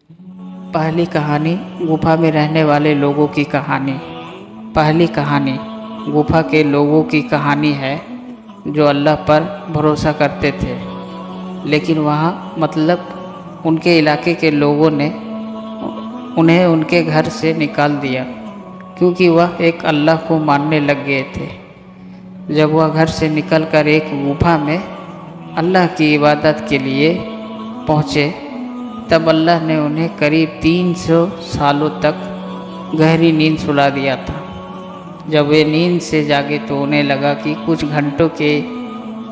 पहली कहानी गुफा में रहने वाले लोगों की कहानी। पहली कहानी गुफा के लोगों की कहानी है जो अल्लाह पर भरोसा करते थे, लेकिन वहाँ उनके इलाके के लोगों ने उन्हें उनके घर से निकाल दिया क्योंकि वह एक अल्लाह को मानने लग गए थे। जब वह घर से निकलकर एक गुफा में अल्लाह की इबादत के लिए पहुँचे, तब अल्लाह ने उन्हें करीब 300 सालों तक गहरी नींद सुला दिया था। जब वे नींद से जागे तो उन्हें लगा कि कुछ घंटों के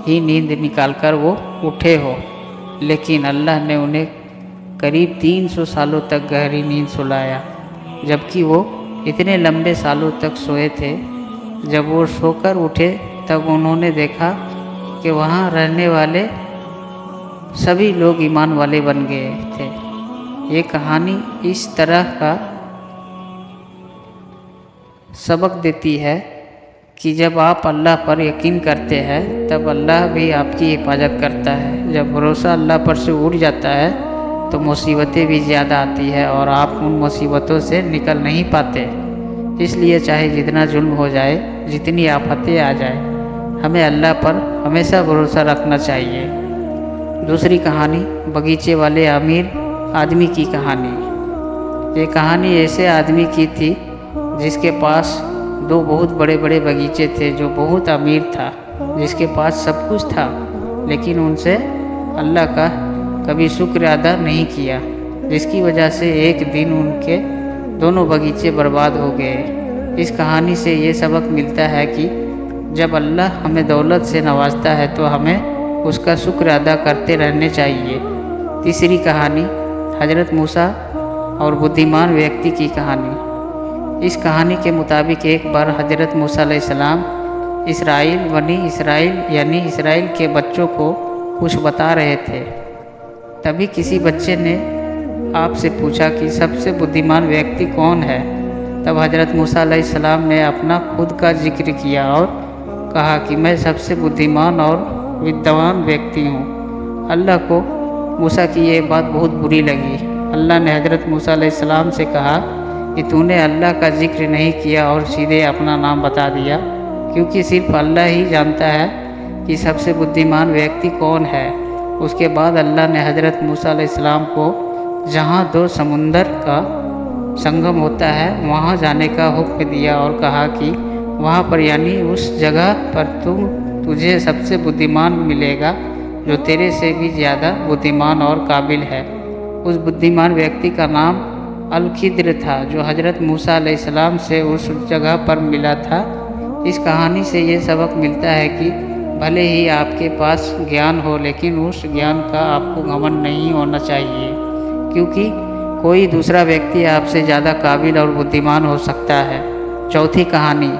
ही नींद निकालकर वो उठे हो, लेकिन अल्लाह ने उन्हें करीब 300 सालों तक गहरी नींद सुलाया, जबकि वो इतने लंबे सालों तक सोए थे। जब वो सोकर उठे तब उन्होंने देखा कि वहाँ रहने वाले सभी लोग ईमान वाले बन गए थे। ये कहानी इस तरह का सबक देती है कि जब आप अल्लाह पर यकीन करते हैं तब अल्लाह भी आपकी हिफाजत करता है। जब भरोसा अल्लाह पर से उड़ जाता है तो मुसीबतें भी ज़्यादा आती है और आप उन मुसीबतों से निकल नहीं पाते। इसलिए चाहे जितना जुल्म हो जाए, जितनी आफतें आ जाए, हमें अल्लाह पर हमेशा भरोसा रखना चाहिए। दूसरी कहानी बगीचे वाले अमीर आदमी की कहानी। ये कहानी ऐसे आदमी की थी जिसके पास 2 बहुत बड़े बड़े बगीचे थे, जो बहुत अमीर था, जिसके पास सब कुछ था, लेकिन उनसे अल्लाह का कभी शुक्र अदा नहीं किया, जिसकी वजह से एक दिन उनके दोनों बगीचे बर्बाद हो गए। इस कहानी से ये सबक मिलता है कि जब अल्लाह हमें दौलत से नवाजता है तो हमें उसका शुक्र अदा करते रहने चाहिए। तीसरी कहानी हज़रत मूसा और बुद्धिमान व्यक्ति की कहानी। इस कहानी के मुताबिक एक बार हज़रत मूसा अलैहिस्सलाम बनी इसराइल यानी इसराइल के बच्चों को कुछ बता रहे थे। तभी किसी बच्चे ने आपसे पूछा कि सबसे बुद्धिमान व्यक्ति कौन है। तब हज़रत मूसा अलैहिस्सलाम ने अपना खुद का जिक्र किया और कहा कि मैं सबसे बुद्धिमान और विद्वान व्यक्ति हूँ। अल्लाह को मूसा की ये बात बहुत बुरी लगी। अल्लाह ने हज़रत मूसा अलैहिस्सलाम से कहा कि तूने अल्लाह का जिक्र नहीं किया और सीधे अपना नाम बता दिया, क्योंकि सिर्फ अल्लाह ही जानता है कि सबसे बुद्धिमान व्यक्ति कौन है। उसके बाद अल्लाह ने हज़रत मूसा अलैहिस्सलाम को जहाँ 2 समुंदर का संगम होता है वहाँ जाने का हुक्म दिया और कहा कि वहाँ पर यानी उस जगह पर तुझे सबसे बुद्धिमान मिलेगा जो तेरे से भी ज़्यादा बुद्धिमान और काबिल है। उस बुद्धिमान व्यक्ति का नाम अल-खिद्र था, जो हज़रत मूसा अलैहिस्सलाम से उस जगह पर मिला था। इस कहानी से ये सबक मिलता है कि भले ही आपके पास ज्ञान हो, लेकिन उस ज्ञान का आपको घमंड नहीं होना चाहिए, क्योंकि कोई दूसरा व्यक्ति आपसे ज़्यादा काबिल और बुद्धिमान हो सकता है। चौथी कहानी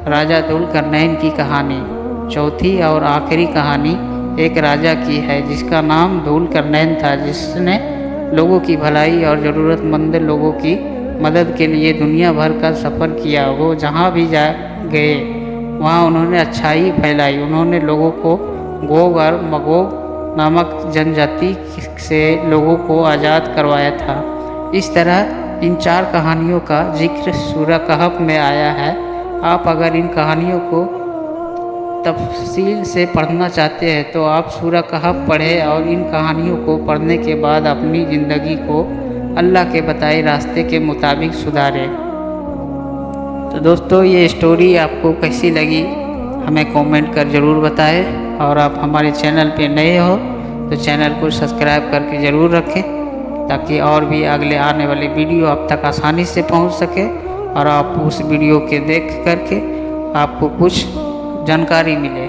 राजा दुल-करनैन की कहानी। चौथी और आखिरी कहानी एक राजा की है जिसका नाम दुल-करनैन था, जिसने लोगों की भलाई और ज़रूरतमंद लोगों की मदद के लिए दुनिया भर का सफ़र किया। वो जहाँ भी गए वहाँ उन्होंने अच्छाई फैलाई। उन्होंने लोगों को गोग और मगोग नामक जनजाति से लोगों को आज़ाद करवाया था। इस तरह इन 4 कहानियों का जिक्र सूरह कहफ में आया है। आप अगर इन कहानियों को तफसील से पढ़ना चाहते हैं तो आप सूरह कहफ पढ़ें और इन कहानियों को पढ़ने के बाद अपनी ज़िंदगी को अल्लाह के बताए रास्ते के मुताबिक सुधारें। तो दोस्तों, ये स्टोरी आपको कैसी लगी हमें कमेंट कर ज़रूर बताएं, और आप हमारे चैनल पे नए हो तो चैनल को सब्सक्राइब करके ज़रूर रखें, ताकि और भी अगले आने वाले वीडियो आप तक आसानी से पहुंच सके और आप उस वीडियो के देख करके आपको कुछ जानकारी मिले।